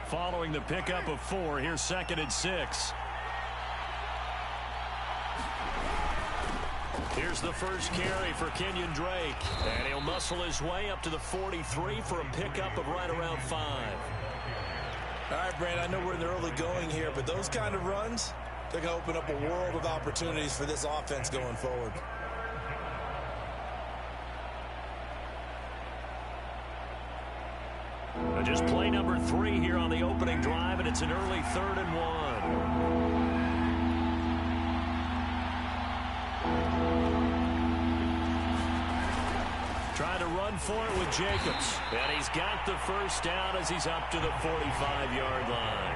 following the pickup of 4. Here's 2nd and 6. Here's the first carry for Kenyon Drake. And he'll muscle his way up to the 43 for a pickup of right around 5. All right, Brandon, I know we're in the early going here, but those kind of runs, they're going to open up a world of opportunities for this offense going forward. Just play number 3 here on the opening drive, and it's an early 3rd and 1. Trying to run for it with Jacobs. And he's got the first down as he's up to the 45-yard line.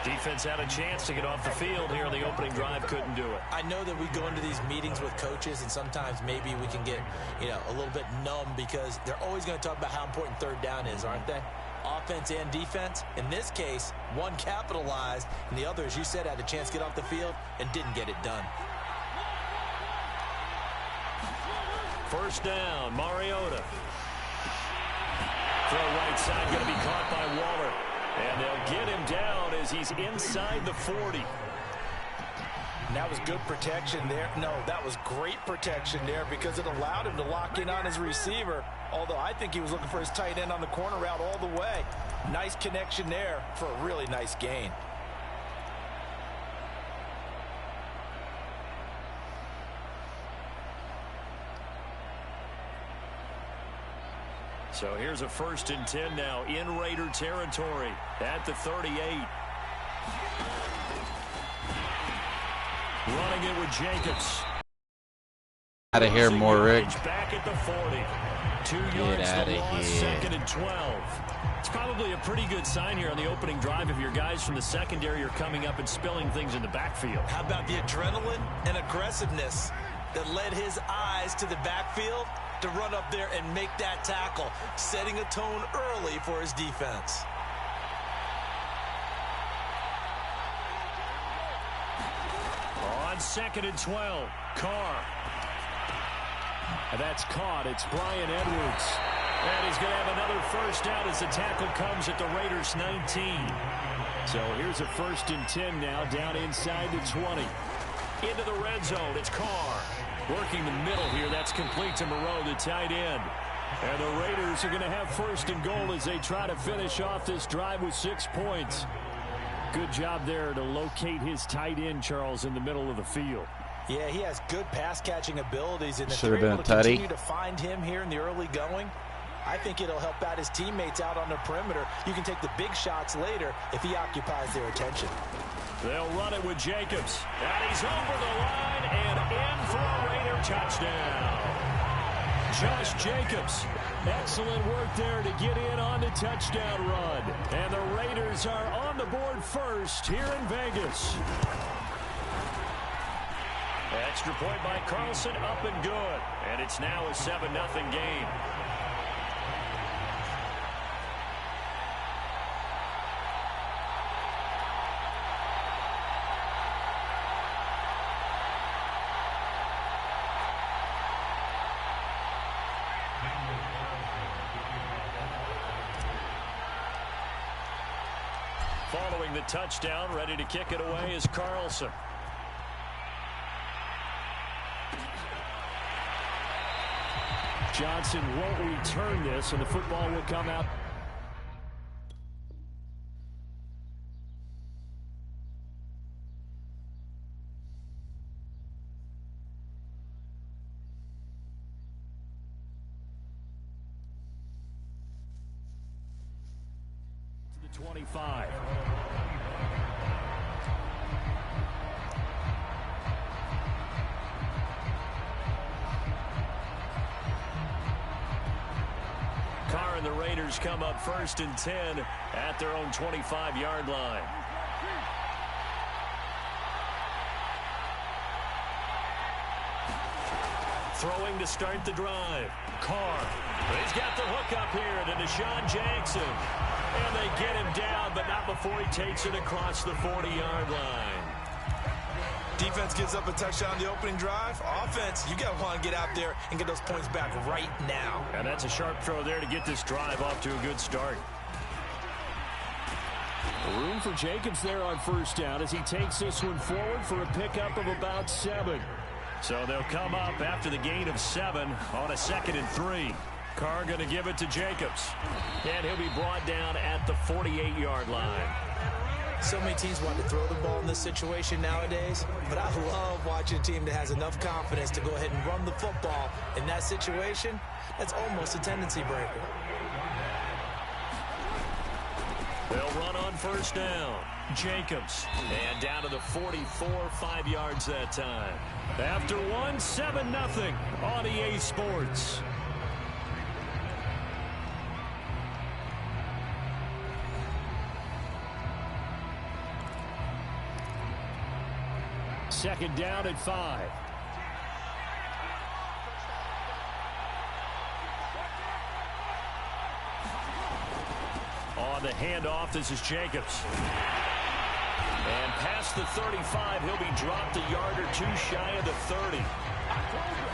Defense had a chance to get off the field here on the opening drive, couldn't do it. I know that we go into these meetings with coaches, and sometimes maybe we can get, a little bit numb because they're always going to talk about how important 3rd down is, aren't they? Offense and defense. In this case, one capitalized, and the other, as you said, had a chance to get off the field and didn't get it done. First down, Mariota. Throw right side, going to be caught by Waller. And they'll get him down as he's inside the 40. And that was good protection there. No, that was great protection there because it allowed him to lock in on his receiver. Although I think he was looking for his tight end on the corner route all the way. Nice connection there for a really nice gain. So here's a 1st and 10 now in Raider territory at the 38. Running it with Jacobs. Out of here, more Rick. Back at the 40. 2 yards out the of loss, here. 2nd and 12. It's probably a pretty good sign here on the opening drive if your guys from the secondary are coming up and spilling things in the backfield. How about the adrenaline and aggressiveness that led his eyes to the backfield to run up there and make that tackle, setting a tone early for his defense. On 2nd and 12, Carr. And that's caught. It's Brian Edwards. And he's going to have another first down as the tackle comes at the Raiders' 19. So here's a 1st and 10 now down inside the 20. Into the red zone. It's Carr. Working the middle here. That's complete to Moreau, the tight end. And the Raiders are going to have 1st and goal as they try to finish off this drive with 6 points. Good job there to locate his tight end, Charles, in the middle of the field. Yeah, he has good pass-catching abilities, and if Should have they're been able a to tutty. continue to find him here in the early going, I think it'll help out his teammates out on the perimeter. You can take the big shots later if he occupies their attention. They'll run it with Jacobs. And he's over the line and in for a Raider touchdown. Josh Jacobs. Excellent work there to get in on the touchdown run. And the Raiders are on the board first here in Vegas. Extra point by Carlson, up and good. And it's now a 7-0 game. Following the touchdown, ready to kick it away is Carlson. Johnson won't return this, and the football will come out. To the 25. Carr and the Raiders come up 1st and 10 at their own 25-yard line. Throwing to start the drive. Carr. He's got the hook up here to Deshaun Jackson. And they get him down, but not before he takes it across the 40-yard line. Defense gives up a touchdown on the opening drive. Offense, you got to want to get out there and get those points back right now. And that's a sharp throw there to get this drive off to a good start. Room for Jacobs there on first down as he takes this one forward for a pickup of about 7. So they'll come up after the gain of 7 on a 2nd and 3. Carr going to give it to Jacobs. And he'll be brought down at the 48-yard line. So many teams want to throw the ball in this situation nowadays, but I love watching a team that has enough confidence to go ahead and run the football in that situation. That's almost a tendency breaker. They'll run on first down. Jacobs. And down to the 44, 5 yards that time. After 1, 7-0 on EA Sports. Second down at 5. On the handoff, this is Jacobs. And past the 35, he'll be dropped a yard or 2 shy of the 30.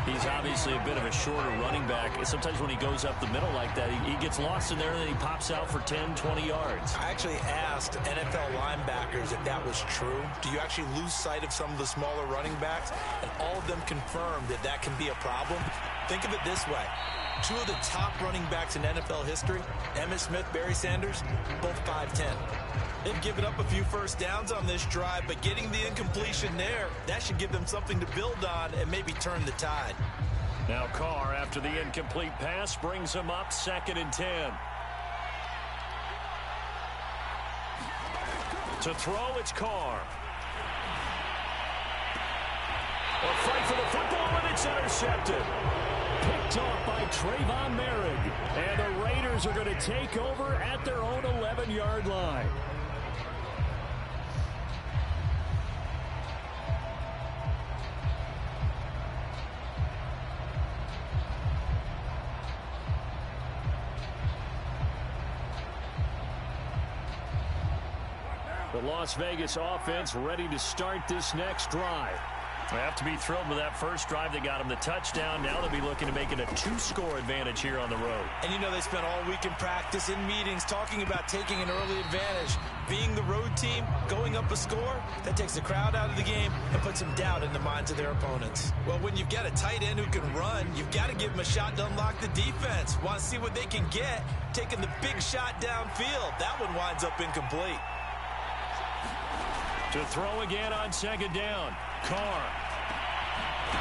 He's obviously a bit of a shorter running back. Sometimes when he goes up the middle like that, he gets lost in there and then he pops out for 10, 20 yards. I actually asked NFL linebackers if that was true. Do you actually lose sight of some of the smaller running backs? And all of them confirmed that that can be a problem. Think of it this way. 2 of the top running backs in NFL history, Emmitt Smith, Barry Sanders, both 5'10". They've given up a few first downs on this drive, but getting the incompletion there, that should give them something to build on and maybe turn the tide. Now Carr, after the incomplete pass, brings him up 2nd and 10. To throw, it's Carr. A fight for the football, and it's intercepted. Picked off by Trayvon Merrick. And the Raiders are going to take over at their own 11-yard line. The Las Vegas offense ready to start this next drive. They have to be thrilled with that first drive. They got him the touchdown. Now they'll be looking to make it a 2-score advantage here on the road. And you know they spent all week in practice, in meetings, talking about taking an early advantage. Being the road team, going up a score, that takes the crowd out of the game and puts some doubt in the minds of their opponents. Well, when you've got a tight end who can run, you've got to give him a shot to unlock the defense. Want to see what they can get, taking the big shot downfield. That one winds up incomplete. To throw again on 2nd down. Carr.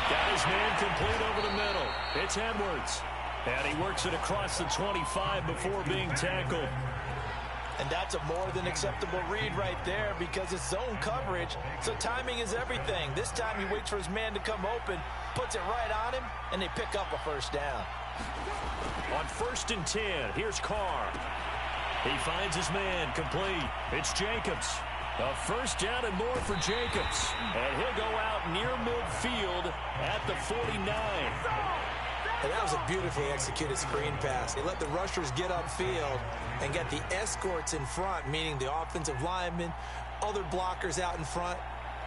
Got his man complete over the middle. It's Edwards. And he works it across the 25 before being tackled. And that's a more than acceptable read right there because it's zone coverage, so timing is everything. This time he waits for his man to come open, puts it right on him, and they pick up a first down. On 1st and 10, here's Carr. He finds his man complete. It's Jacobs. A first down and more for Jacobs. And he'll go out near midfield at the 49. And that was a beautifully executed screen pass. They let the rushers get upfield and get the escorts in front, meaning the offensive linemen, other blockers out in front,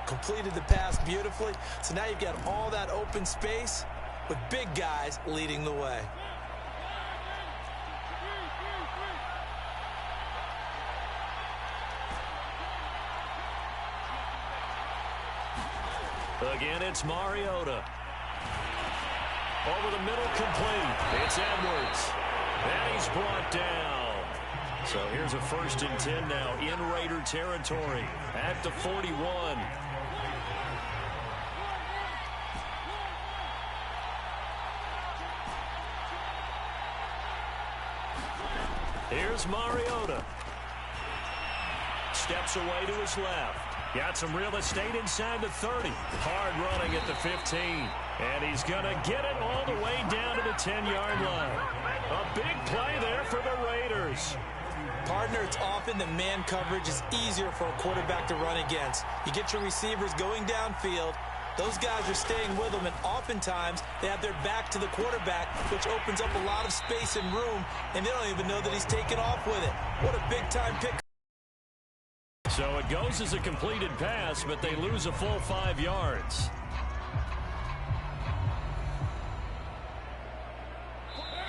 completed the pass beautifully. So now you've got all that open space with big guys leading the way. Again, it's Mariota. Over the middle, complete. It's Edwards. And he's brought down. So here's a 1st and 10 now in Raider territory at the 41. Here's Mariota. Steps away to his left. Got some real estate inside the 30. Hard running at the 15. And he's going to get it all the way down to the 10-yard line. A big play there for the Raiders. Partner, it's often that man coverage is easier for a quarterback to run against. You get your receivers going downfield. Those guys are staying with them, and oftentimes they have their back to the quarterback, which opens up a lot of space and room, and they don't even know that he's taken off with it. What a big-time pick. So it goes as a completed pass, but they lose a full 5 yards.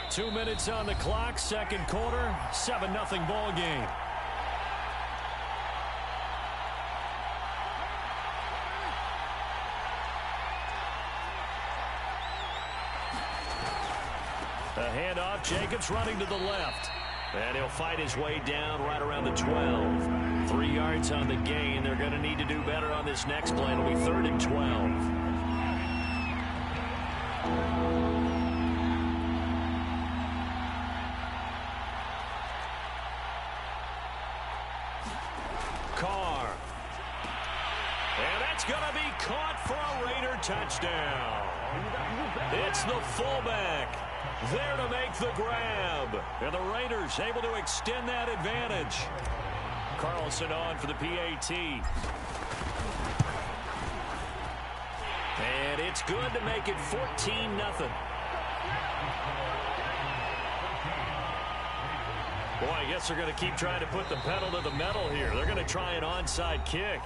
Two minutes on the clock, second quarter, 7-0 ball game. A handoff. Jacobs running to the left. And he'll fight his way down right around the 12. 3 yards on the gain. They're going to need to do better on this next play. It'll be 3rd and 12. Carr. And that's going to be caught for a Raider touchdown. It's the fullback there to make the grab. And the Raiders able to extend that advantage. Carlson on for the PAT. And it's good to make it 14-0. Boy, I guess they're going to keep trying to put the pedal to the metal here. They're going to try an onside kick.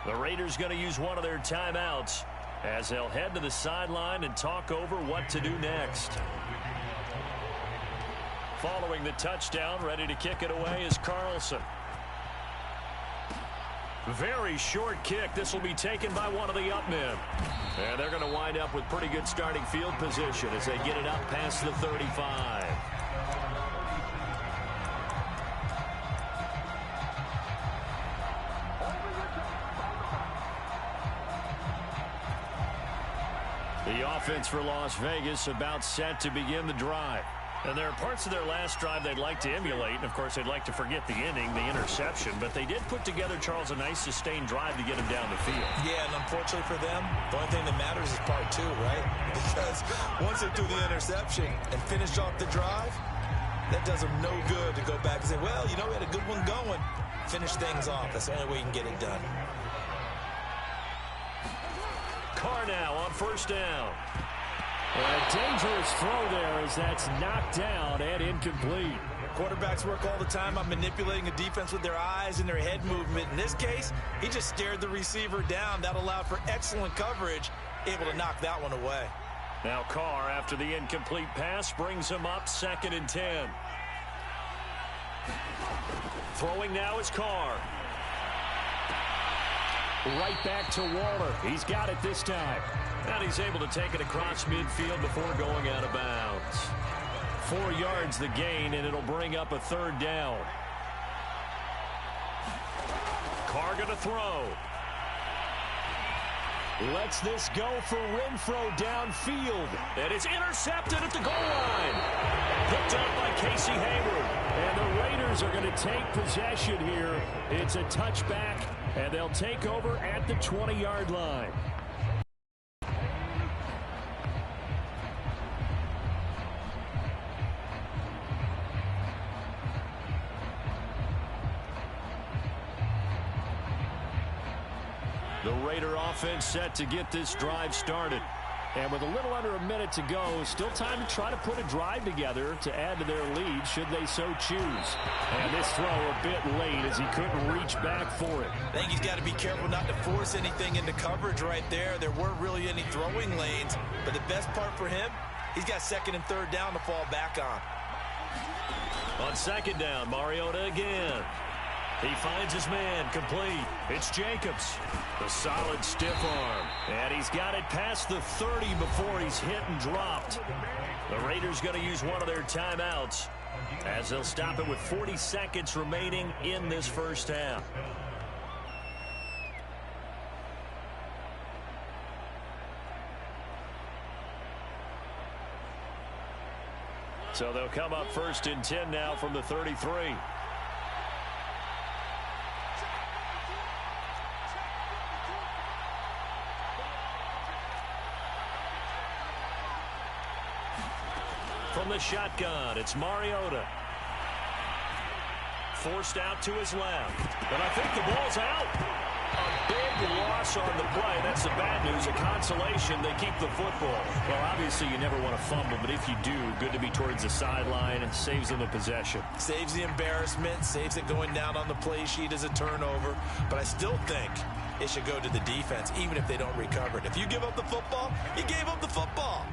The Raiders going to use one of their timeouts as they'll head to the sideline and talk over what to do next. Following the touchdown, ready to kick it away is Carlson. Very short kick. This will be taken by one of the up men. And they're going to wind up with pretty good starting field position as they get it up past the 35. The offense for Las Vegas about set to begin the drive. And there are parts of their last drive they'd like to emulate. And, of course, they'd like to forget the inning, the interception. But they did put together, Charles, a nice sustained drive to get him down the field. Yeah, and unfortunately for them, the only thing that matters is part 2, right? Because once they threw the interception and finished off the drive, that does them no good to go back and say, well, you know, we had a good one going. Finish things off. That's the only way you can get it done. Carr now on 1st down. A dangerous throw there as that's knocked down and incomplete. Quarterbacks work all the time on manipulating a defense with their eyes and their head movement. In this case, he just stared the receiver down. That allowed for excellent coverage, able to knock that one away. Now Carr, after the incomplete pass, brings him up 2nd and 10. Throwing now is Carr. Right back to Waller. He's got it this time. And he's able to take it across midfield before going out of bounds. 4 yards the gain, and it'll bring up a 3rd down. Carr going to throw. Lets this go for Renfro downfield. And it's intercepted at the goal line. Picked up by Casey Hayward. And the Raiders are going to take possession here. It's a touchback, and they'll take over at the 20-yard line. The Raider offense set to get this drive started. And with a little under a minute to go, still time to try to put a drive together to add to their lead should they so choose. And this throw a bit late as he couldn't reach back for it. I think he's got to be careful not to force anything into coverage right there. There weren't really any throwing lanes. But the best part for him, he's got 2nd and 3rd down to fall back on. On 2nd down, Mariota again. He finds his man complete. It's Jacobs. The solid stiff arm. And he's got it past the 30 before he's hit and dropped. The Raiders going to use one of their timeouts as they'll stop it with 40 seconds remaining in this 1st half. So they'll come up 1st and 10 now from the 33. From the shotgun, it's Mariota. Forced out to his left. And I think the ball's out. A big loss on the play. That's the bad news. A consolation, they keep the football. Well, obviously you never want to fumble, but if you do, good to be towards the sideline and saves them the possession. Saves the embarrassment, saves it going down on the play sheet as a turnover. But I still think it should go to the defense, even if they don't recover it. If you give up the football, you gave up the football.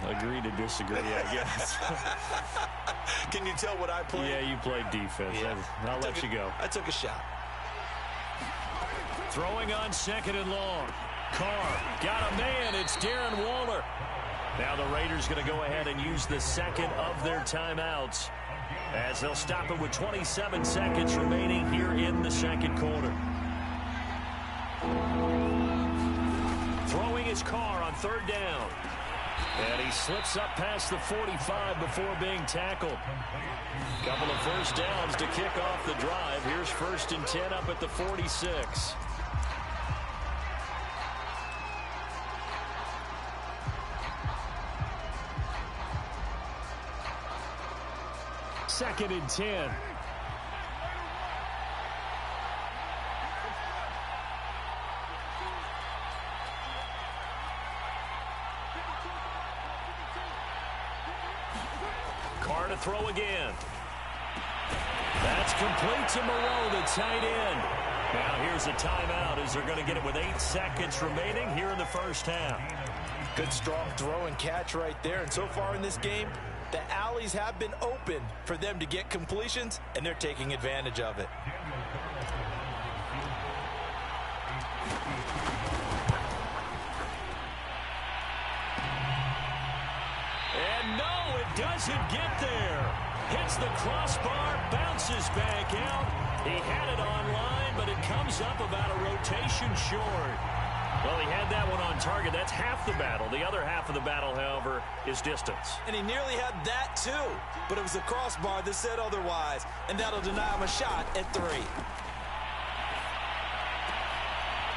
Agree to disagree, I guess. Can you tell what I played? Yeah, you played defense. Yeah. I'll let you go. I took a shot. Throwing on 2nd and long. Carr got a man. It's Darren Waller. Now the Raiders going to go ahead and use the second of their timeouts as they'll stop it with 27 seconds remaining here in the second quarter. Throwing his car on third down. And he slips up past the 45 before being tackled. Couple of first downs to kick off the drive. Here's 1st and 10 up at the 46. Second and 10. Carr to throw again. That's complete to Moreau, the tight end. Now here's a timeout as they're going to get it with 8 seconds remaining here in the first half. Good strong throw and catch right there. And so far in this game, the alleys have been open for them to get completions, and they're taking advantage of it. And no, it doesn't get there. Hits the crossbar, bounces back out. He had it online, but it comes up about a rotation short. Well, he had that one on target. That's half the battle. The other half of the battle, however, is distance. And he nearly had that, too. But it was the crossbar that said otherwise, and that'll deny him a shot at 3.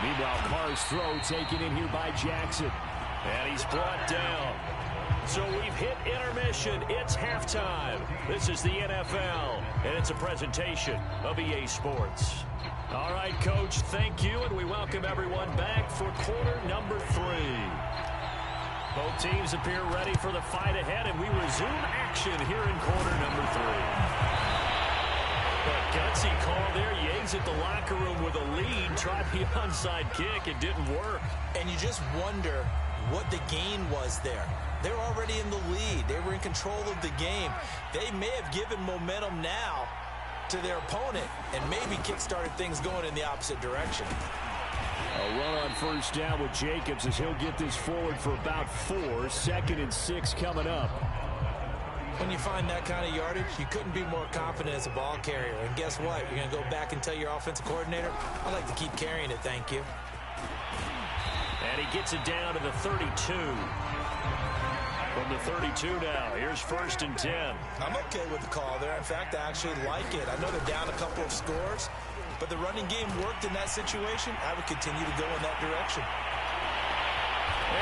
Meanwhile, Carr's throw taken in here by Jackson. And he's brought down. So we've hit intermission. It's halftime. This is the NFL, and it's a presentation of EA Sports. All right, Coach, thank you, and we welcome everyone back for quarter number 3. Both teams appear ready for the fight ahead, and we resume action here in quarter number 3. A gutsy call there. You exit the locker room with a lead. Try the onside kick. It didn't work. And you just wonder what the gain was there. They're already in the lead. They were in control of the game. They may have given momentum now to their opponent and maybe kick-started things going in the opposite direction. A run on first down with Jacobs as he'll get this forward for about 4. 2nd and 6 coming up. When you find that kind of yardage, you couldn't be more confident as a ball carrier. And guess what? You're going to go back and tell your offensive coordinator, I'd like to keep carrying it, thank you. And he gets it down to the 32. From the 32 now, here's 1st and 10. I'm okay with the call there. In fact, I actually like it. I know they're down a couple of scores, but the running game worked in that situation. I would continue to go in that direction.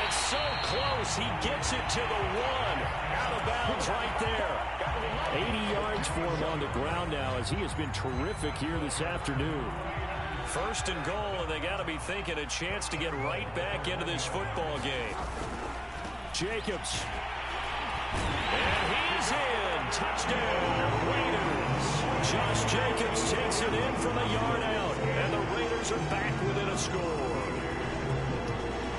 It's so close. He gets it to the 1. Out of bounds right there. 80 yards for him on the ground now as he has been terrific here this afternoon. 1st and goal, and they got to be thinking a chance to get right back into this football game. Jacobs. And he's in. Touchdown, Raiders. Josh Jacobs takes it in from a yard out, and the Raiders are back within a score.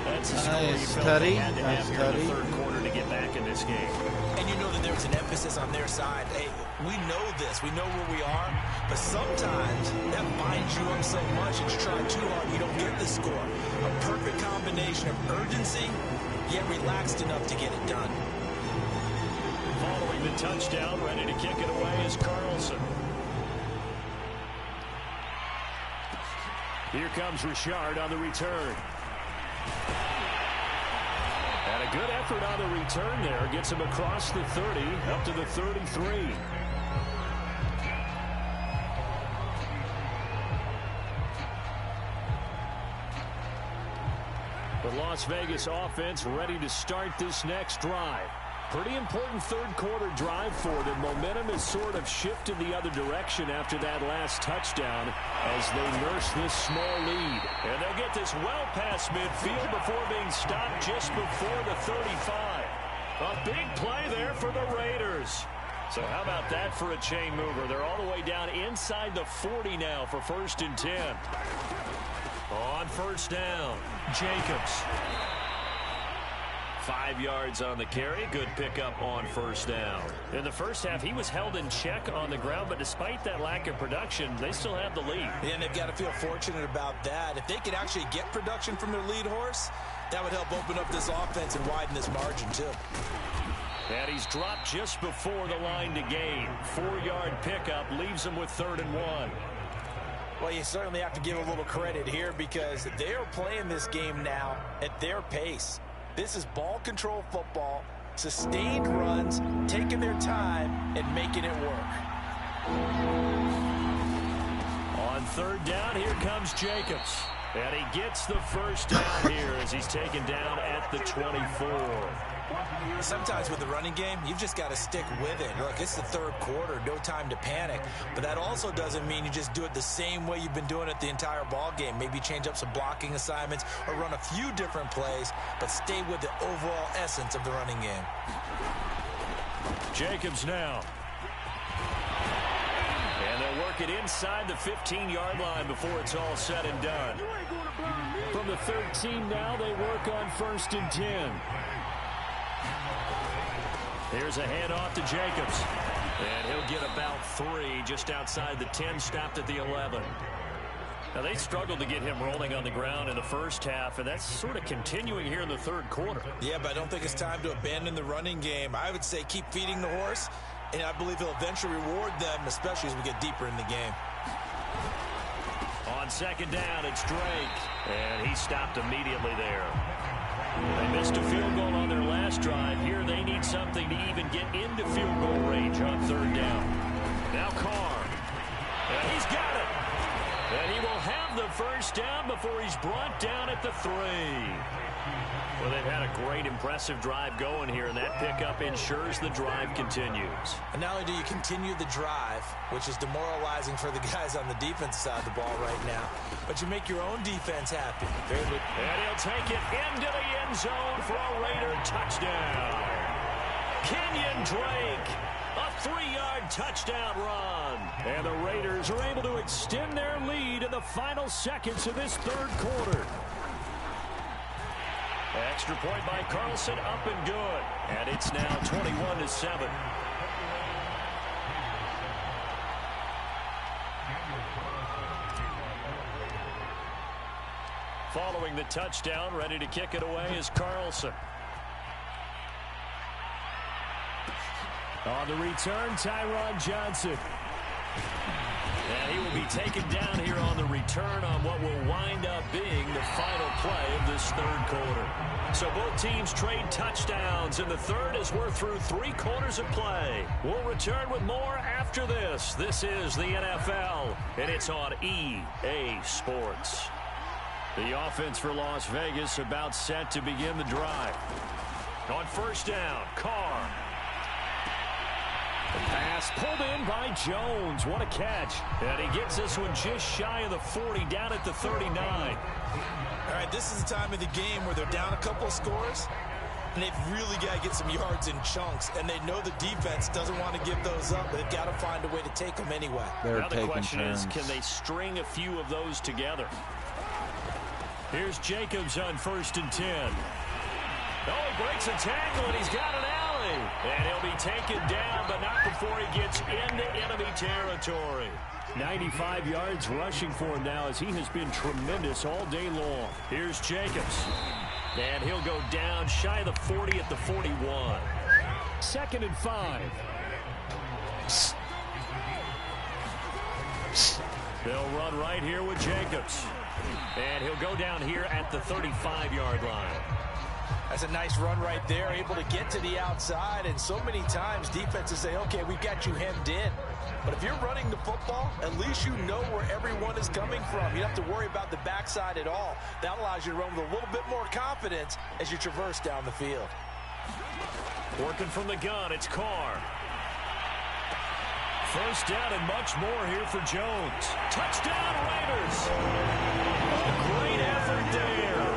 That's a score you felt they had to have here in the third quarter to get back in this game. And you know that there's an emphasis on their side. Hey, we know this. We know where we are. But sometimes that binds you up so much that you try too hard, you don't get the score. A perfect combination of urgency, yet relaxed enough to get it done. Following the touchdown, ready to kick it away is Carlson. Here comes Richard on the return. And a good effort on the return there. Gets him across the 30, up to the 33. The Las Vegas offense ready to start this next drive. Pretty important third quarter drive for them. Momentum has sort of shifted the other direction after that last touchdown as they nurse this small lead. And they'll get this well past midfield before being stopped just before the 35. A big play there for the Raiders. So how about that for a chain mover? They're all the way down inside the 40 now for 1st and 10. On first down, Jacobs. 5 yards on the carry. Good pickup on first down. In the first half, he was held in check on the ground, but despite that lack of production, they still have the lead. Yeah, and they've got to feel fortunate about that. If they could actually get production from their lead horse, that would help open up this offense and widen this margin, too. And he's dropped just before the line to gain. 4-yard pickup leaves him with 3rd and 1. Well, you certainly have to give a little credit here because they are playing this game now at their pace. This is ball control football, sustained runs, taking their time, and making it work. On 3rd down, here comes Jacobs. And he gets the first down here as he's taken down at the 24. Sometimes with the running game, you've just got to stick with it. Look, it's the 3rd quarter, no time to panic. But that also doesn't mean you just do it the same way you've been doing it the entire ball game. Maybe change up some blocking assignments or run a few different plays, but stay with the overall essence of the running game. Jacobs now. And they'll work it inside the 15-yard line before it's all said and done. From the 13 now, they work on 1st and 10. Here's a handoff to Jacobs. And he'll get about 3 just outside the 10, stopped at the 11. Now, they struggled to get him rolling on the ground in the first half, and that's sort of continuing here in the 3rd quarter. Yeah, but I don't think it's time to abandon the running game. I would say keep feeding the horse, and I believe he'll eventually reward them, especially as we get deeper in the game. On 2nd down, it's Drake, and he stopped immediately there. They missed a field goal on their last drive. Here they need something to even get into field goal range on 3rd down. Now Carr. And he's got it. And he will have the first down before he's brought down at the 3. Well, they've had a great, impressive drive going here, and that pickup ensures the drive continues. And not only do you continue the drive, which is demoralizing for the guys on the defensive side of the ball right now, but you make your own defense happy. And he'll take it into the end zone for a Raider touchdown. Kenyon Drake, a 3-yard touchdown run. And the Raiders are able to extend their lead in the final seconds of this 3rd quarter. Extra point by Carlson, up and good. And it's now 21-7. Following the touchdown, ready to kick it away is Carlson. On the return, Tyron Johnson. And he will be taken down here on the return on what will wind up being the final play of this 3rd quarter. So both teams trade touchdowns in the 3rd as we're through 3 quarters of play. We'll return with more after this. This is the NFL, and it's on EA Sports. The offense for Las Vegas about set to begin the drive. On 1st down, Carr. The pass pulled in by Jones. What a catch. And he gets this one just shy of the 40, down at the 39. All right, this is the time of the game where they're down a couple of scores, and they've really got to get some yards in chunks, and they know the defense doesn't want to give those up, but they've got to find a way to take them anyway. Now the question is, can they string a few of those together? Here's Jacobs on 1st and 10. Oh, he breaks a tackle, and he's got an alley. And he'll be taken down, but not before he gets into enemy territory. 95 yards rushing for him now as he has been tremendous all day long. Here's Jacobs. And he'll go down shy of the 40 at the 41. 2nd and 5. They'll run right here with Jacobs. And he'll go down here at the 35-yard line. That's a nice run right there, able to get to the outside. And so many times defenses say, okay, we've got you hemmed in. But if you're running the football, at least you know where everyone is coming from. You don't have to worry about the backside at all. That allows you to run with a little bit more confidence as you traverse down the field. Working from the gun, it's Carr. 1st down and much more here for Jones. Touchdown, Raiders! A great effort there.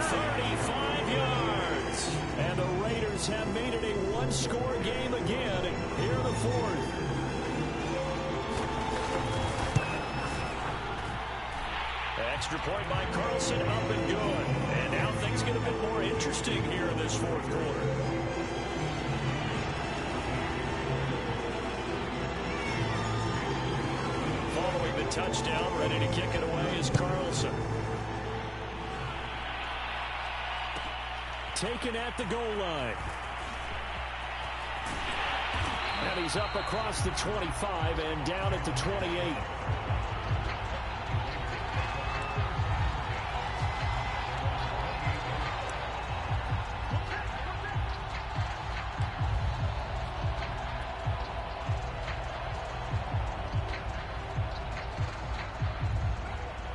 35 yards. And the Raiders have made it a one-score game again here in the 4th. Extra point by Carlson, up and good. And now things get a bit more interesting here in this fourth quarter. Following the touchdown, ready to kick it away is Carlson. Taken at the goal line. And he's up across the 25 and down at the 28.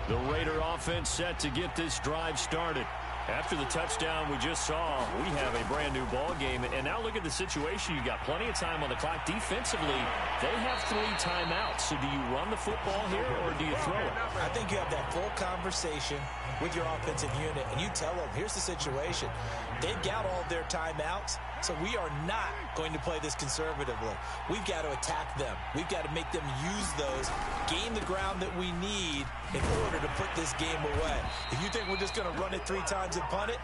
The Raider offense set to get this drive started. After the touchdown we just saw, we have a brand-new ball game. And now look at the situation. You got plenty of time on the clock. Defensively, they have 3 timeouts. So do you run the football here or do you throw it? I think you have that full conversation with your offensive unit, and you tell them, here's the situation. They've got all of their timeouts, so we are not going to play this conservatively. We've got to attack them. We've got to make them use those, gain the ground that we need in order to put this game away. If you think we're just going to run it 3 times and punt it,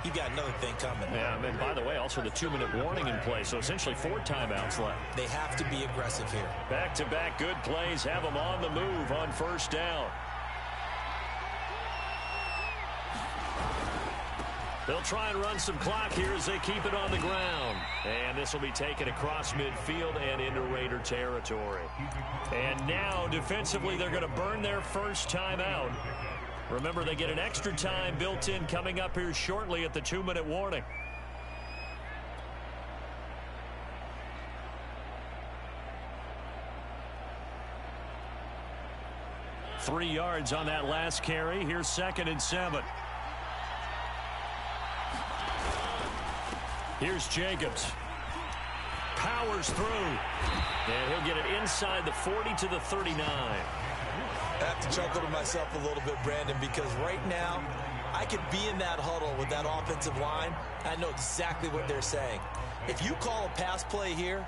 you've got another thing coming. Yeah, and by the way, also the 2-minute warning in play, so essentially 4 timeouts left. They have to be aggressive here. Back-to-back good plays have them on the move on first down. They'll try and run some clock here as they keep it on the ground. And this will be taken across midfield and into Raider territory. And now, defensively, they're going to burn their first timeout. Remember, they get an extra time built in coming up here shortly at the 2-minute warning. Three yards on that last carry. Here's 2nd and 7. Here's Jacobs. Powers through. And he'll get it inside the 40 to the 39. I have to chuckle to myself a little bit, Brandon, because right now I could be in that huddle with that offensive line. I know exactly what they're saying. If you call a pass play here,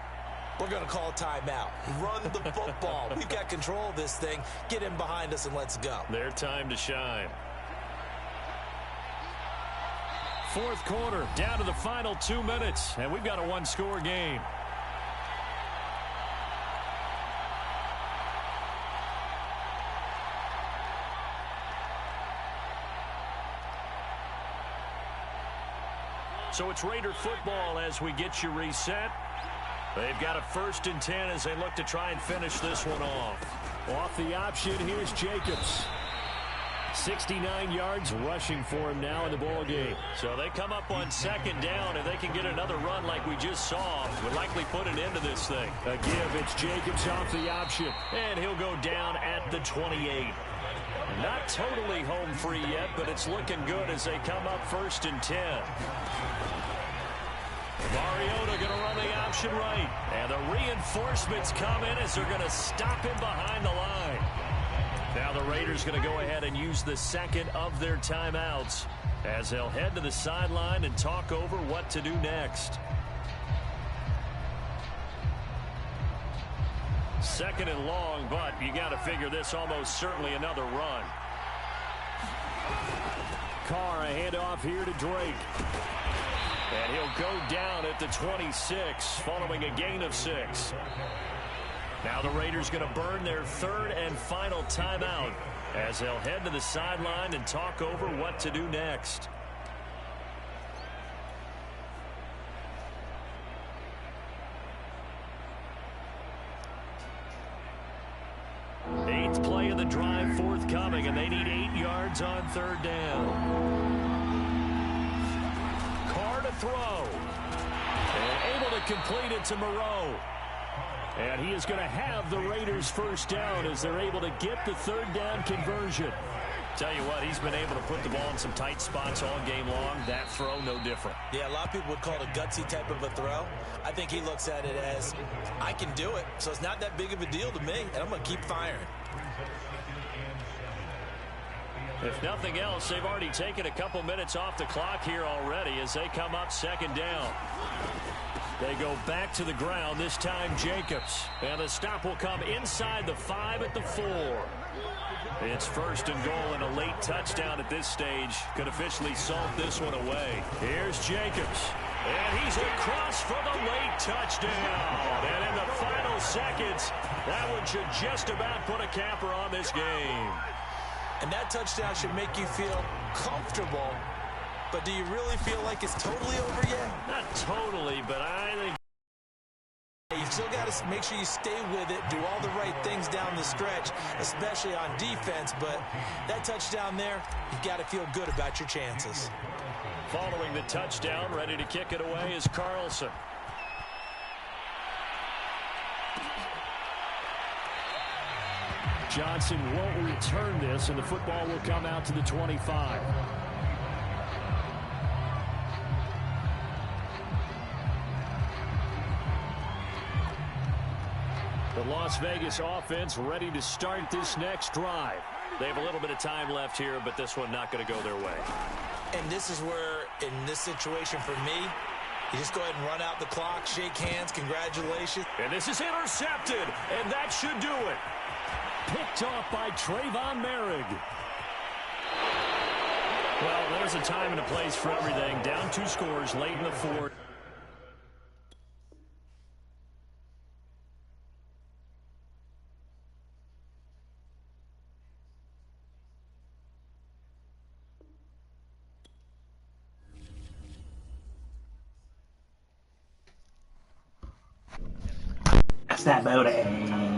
we're going to call a timeout. Run the football. We've got control of this thing. Get in behind us and let's go. Their time to shine. Fourth quarter, down to the final 2 minutes, and we've got a 1-score game. So it's Raider football as we get you reset. They've got a 1st and 10 as they look to try and finish this one off. Off the option, here's Jacobs. 69 yards rushing for him now in the ball game. So they come up on 2nd down. If they can get another run like we just saw, would likely put an end to this thing. A give, it's Jacobs off the option. And he'll go down at the 28. Not totally home free yet, but it's looking good as they come up 1st and 10. Mariota going to run the option right. And the reinforcements come in as they're going to stop him behind the line. Now the Raiders going to go ahead and use the 2nd of their timeouts as they'll head to the sideline and talk over what to do next. 2nd and long, but you got to figure this almost certainly another run. Carr, a handoff here to Drake. And he'll go down at the 26 following a gain of 6. Now the Raiders going to burn their 3rd and final timeout as they'll head to the sideline and talk over what to do next. Eighth play of the drive forthcoming, and they need 8 yards on 3rd down. Carr to throw. And able to complete it to Moreau. And he is going to have the Raiders' 1st down as they're able to get the 3rd down conversion. Tell you what, he's been able to put the ball in some tight spots all game long. That throw, no different. Yeah, a lot of people would call it a gutsy type of a throw. I think he looks at it as, I can do it, so it's not that big of a deal to me, and I'm going to keep firing. If nothing else, they've already taken a couple minutes off the clock here already as they come up 2nd down. They go back to the ground, this time Jacobs. And the stop will come inside the 5 at the 4. It's first and goal, and a late touchdown at this stage could officially salt this one away. Here's Jacobs, and he's across for the late touchdown. And in the final seconds, that one should just about put a capper on this game. And that touchdown should make you feel comfortable, but do you really feel like it's totally over yet? Not totally, but I think you still got to make sure you stay with it, do all the right things down the stretch, especially on defense. But that touchdown there, you've got to feel good about your chances. Following the touchdown, ready to kick it away is Carlson. Johnson won't return this, and the football will come out to the 25. The Las Vegas offense ready to start this next drive. They have a little bit of time left here, but this one not going to go their way. And this is where, in this situation for me, you just go ahead and run out the clock, shake hands, congratulations. And this is intercepted, and that should do it. Picked off by Trayvon Merrick. Well, there's a time and a place for everything. Down 2 scores late in the fourth. That's that booty.